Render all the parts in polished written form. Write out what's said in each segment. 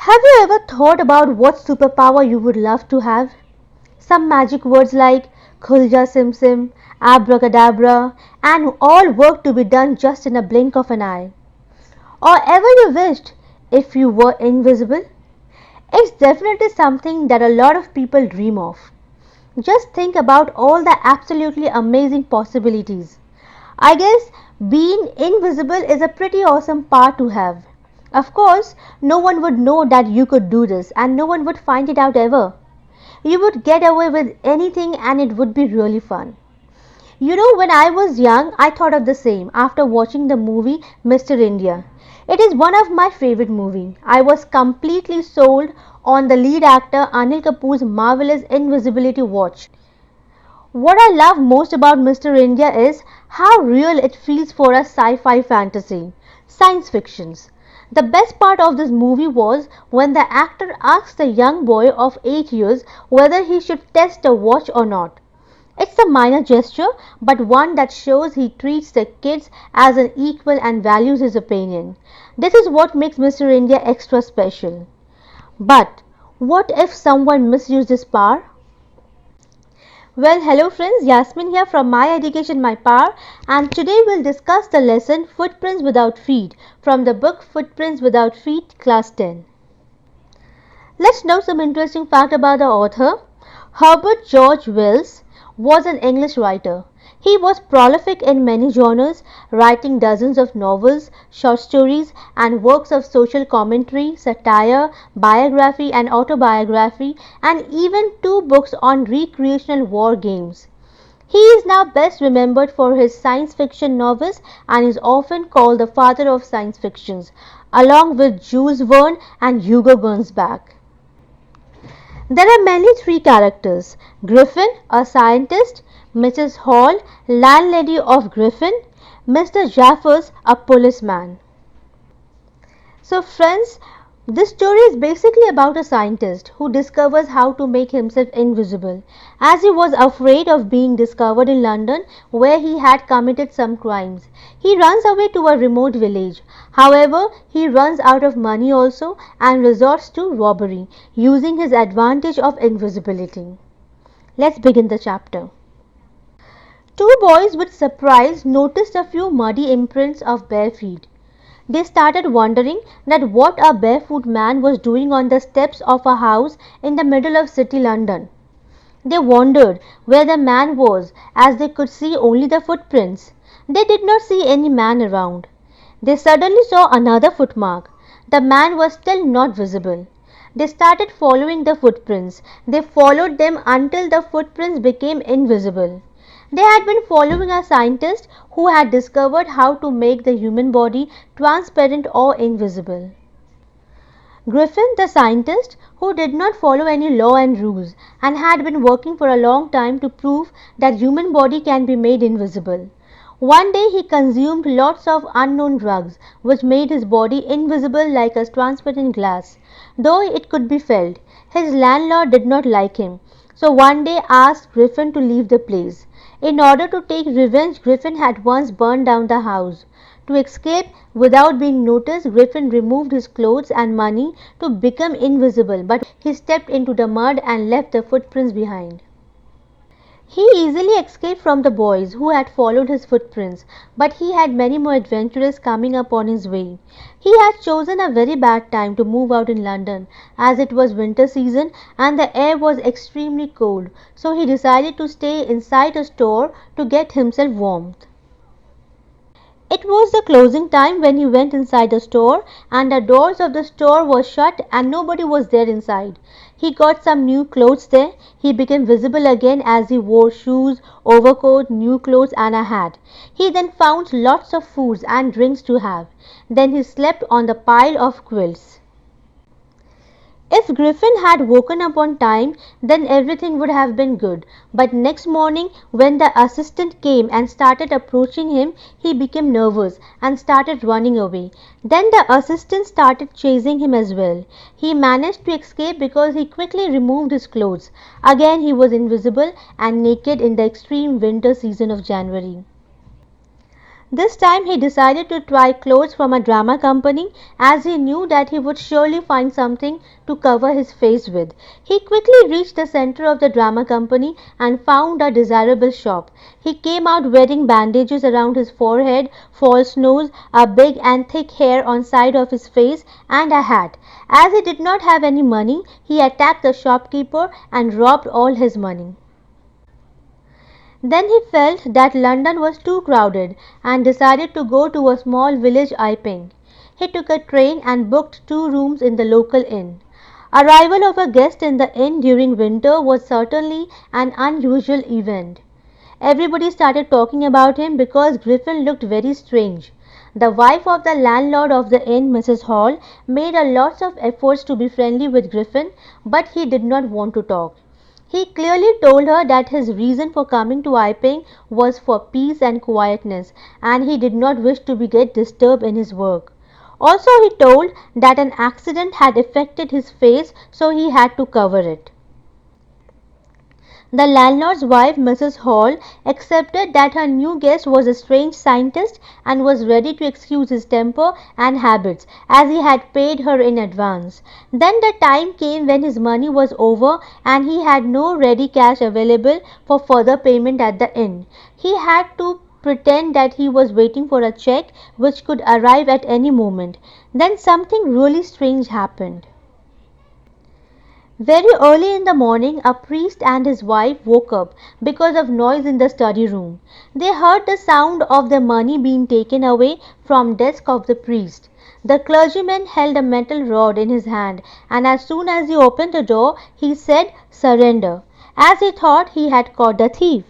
Have you ever thought about what superpower you would love to have? Some magic words like Khulja Sim Sim, Abracadabra, and all work to be done just in a blink of an eye. Or ever you wished if you were invisible? It's definitely something that a lot of people dream of. Just think about all the absolutely amazing possibilities. I guess being invisible is a pretty awesome part to have. Of course, no one would know that you could do this and no one would find it out ever. You would get away with anything and it would be really fun. You know, when I was young, I thought of the same after watching the movie Mr. India. It is one of my favorite movies. I was completely sold on the lead actor Anil Kapoor's marvelous invisibility watch. What I love most about Mr. India is how real it feels for a sci-fi fantasy, science fictions. The best part of this movie was when the actor asked the young boy of 8 years whether he should test the watch or not. It's a minor gesture, but one that shows he treats the kids as an equal and values his opinion. This is what makes Mr. India extra special. But what if someone misused his power? Well, hello friends, Yasmin here from My Education My Power, and today we'll discuss the lesson Footprints Without Feet from the book Footprints Without Feet, Class 10. Let's know some interesting fact about the author. Herbert George Wells was an English writer. He was prolific in many genres, writing dozens of novels, short stories, and works of social commentary, satire, biography, and autobiography, and even 2 books on recreational war games. He is now best remembered for his science fiction novels and is often called the father of science fiction, along with Jules Verne and Hugo Gernsback. There are mainly 3 characters: Griffin, a scientist; Mrs. Hall, landlady of Griffin; Mr. Jaffers, a policeman. So friends, this story is basically about a scientist who discovers how to make himself invisible, as he was afraid of being discovered in London where he had committed some crimes. He runs away to a remote village. However, he runs out of money also and resorts to robbery, using his advantage of invisibility. Let's begin the chapter. 2 boys with surprise noticed a few muddy imprints of bare feet. They started wondering that what a barefoot man was doing on the steps of a house in the middle of city London. They wondered where the man was, as they could see only the footprints. They did not see any man around. They suddenly saw another footmark. The man was still not visible. They started following the footprints. They followed them until the footprints became invisible. They had been following a scientist who had discovered how to make the human body transparent or invisible. Griffin, the scientist, who did not follow any law and rules and had been working for a long time to prove that human body can be made invisible. One day he consumed lots of unknown drugs which made his body invisible like a transparent glass, though it could be felt. His landlord did not like him, so one day asked Griffin to leave the place. In order to take revenge, Griffin had once burned down the house. To escape without being noticed, Griffin removed his clothes and money to become invisible, but he stepped into the mud and left the footprints behind. He easily escaped from the boys who had followed his footprints, but he had many more adventures coming up on his way. He had chosen a very bad time to move out in London, as it was winter season and the air was extremely cold, so he decided to stay inside a store to get himself warmth. It was the closing time when he went inside the store, and the doors of the store were shut and nobody was there inside. He got some new clothes there. He became visible again as he wore shoes, overcoat, new clothes and a hat. He then found lots of foods and drinks to have. Then he slept on the pile of quilts. If Griffin had woken up on time, then everything would have been good. But next morning, when the assistant came and started approaching him, he became nervous and started running away. Then the assistant started chasing him as well. He managed to escape because he quickly removed his clothes. Again he was invisible and naked in the extreme winter season of January. This time he decided to try clothes from a drama company as he knew that he would surely find something to cover his face with. He quickly reached the center of the drama company and found a desirable shop. He came out wearing bandages around his forehead, false nose, a big and thick hair on side of his face and a hat. As he did not have any money, he attacked the shopkeeper and robbed all his money. Then he felt that London was too crowded and decided to go to a small village Iping. He took a train and booked 2 rooms in the local inn. Arrival of a guest in the inn during winter was certainly an unusual event. Everybody started talking about him because Griffin looked very strange. The wife of the landlord of the inn, Mrs. Hall, made a lot of efforts to be friendly with Griffin, but he did not want to talk. He clearly told her that his reason for coming to Iping was for peace and quietness, and he did not wish to get disturbed in his work. Also, he told that an accident had affected his face, so he had to cover it. The landlord's wife, Mrs. Hall, accepted that her new guest was a strange scientist and was ready to excuse his temper and habits as he had paid her in advance. Then the time came when his money was over and he had no ready cash available for further payment at the inn. He had to pretend that he was waiting for a check which could arrive at any moment. Then something really strange happened. Very early in the morning a priest and his wife woke up because of noise in the study room. They heard the sound of the money being taken away from desk of the priest. The clergyman held a metal rod in his hand and as soon as he opened the door he said, "Surrender," as he thought he had caught the thief.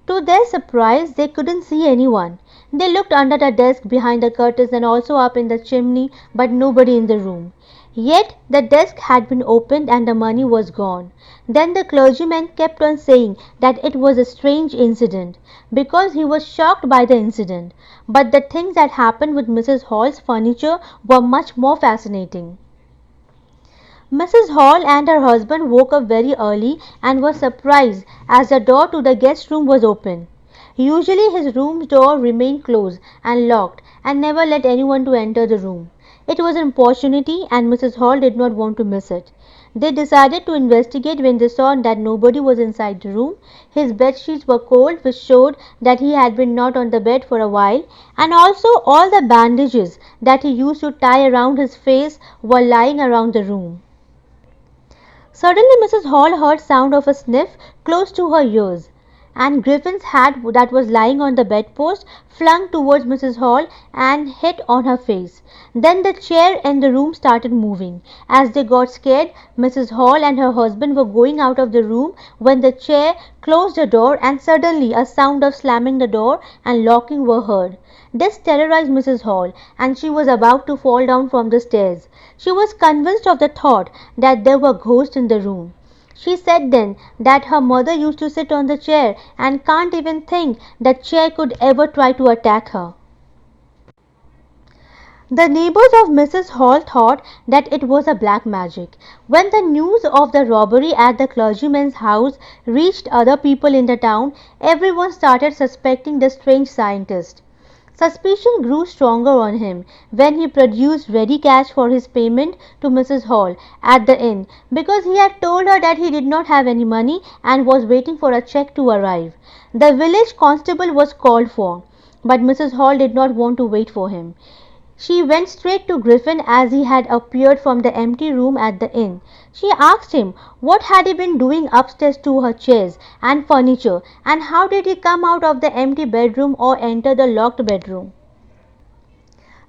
To their surprise, they couldn't see anyone. They looked under the desk, behind the curtains and also up in the chimney, but nobody in the room. Yet the desk had been opened and the money was gone. Then the clergyman kept on saying that it was a strange incident, because he was shocked by the incident. But the things that happened with Mrs. Hall's furniture were much more fascinating. Mrs. Hall and her husband woke up very early and were surprised as the door to the guest room was open. Usually his room's door remained closed and locked and never let anyone to enter the room. It was an opportunity and Mrs. Hall did not want to miss it. They decided to investigate when they saw that nobody was inside the room. His bed sheets were cold, which showed that he had been not on the bed for a while, and also all the bandages that he used to tie around his face were lying around the room. Suddenly Mrs. Hall heard sound of a sniff close to her ears, and Griffin's hat that was lying on the bedpost flung towards Mrs. Hall and hit on her face. Then the chair in the room started moving. As they got scared, Mrs. Hall and her husband were going out of the room when the chair closed the door and suddenly a sound of slamming the door and locking were heard. This terrorized Mrs. Hall and she was about to fall down from the stairs. She was convinced of the thought that there were ghosts in the room. She said then that her mother used to sit on the chair and can't even think that chair could ever try to attack her. The neighbors of Mrs. Hall thought that it was a black magic. When the news of the robbery at the clergyman's house reached other people in the town, everyone started suspecting the strange scientist. Suspicion grew stronger on him when he produced ready cash for his payment to Mrs. Hall at the inn, because he had told her that he did not have any money and was waiting for a check to arrive. The village constable was called for, but Mrs. Hall did not want to wait for him. She went straight to Griffin as he had appeared from the empty room at the inn. She asked him what had he been doing upstairs to her chairs and furniture, and how did he come out of the empty bedroom or enter the locked bedroom.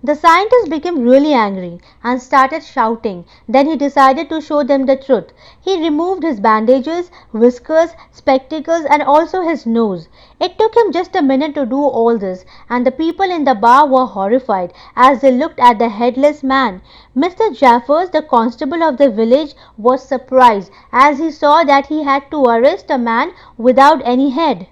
The scientist became really angry and started shouting. Then he decided to show them the truth. He removed his bandages, whiskers, spectacles and also his nose. It took him just a minute to do all this, and the people in the bar were horrified as they looked at the headless man. Mr. Jaffers, the constable of the village, was surprised as he saw that he had to arrest a man without any head.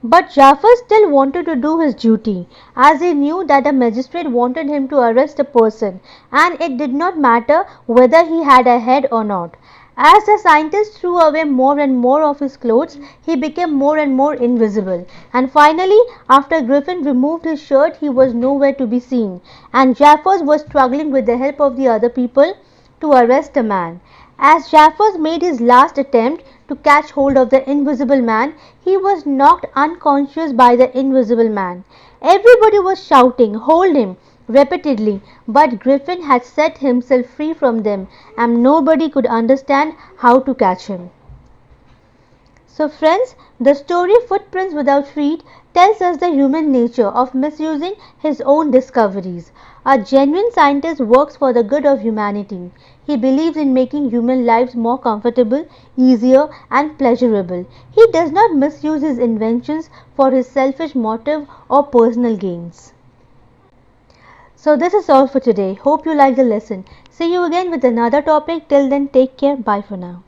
But Jafar still wanted to do his duty, as he knew that the magistrate wanted him to arrest a person, and it did not matter whether he had a head or not. As the scientist threw away more and more of his clothes, he became more and more invisible. And finally, after Griffin removed his shirt, he was nowhere to be seen. And Jaffers was struggling with the help of the other people to arrest the man. As Jaffers made his last attempt to catch hold of the invisible man, he was knocked unconscious by the invisible man. Everybody was shouting, "Hold him!" repeatedly, but Griffin had set himself free from them, and nobody could understand how to catch him. So friends, the story Footprints Without Feet tells us the human nature of misusing his own discoveries. A genuine scientist works for the good of humanity. He believes in making human lives more comfortable, easier and pleasurable. He does not misuse his inventions for his selfish motive or personal gains. So this is all for today. Hope you liked the lesson. See you again with another topic. Till then, take care. Bye for now.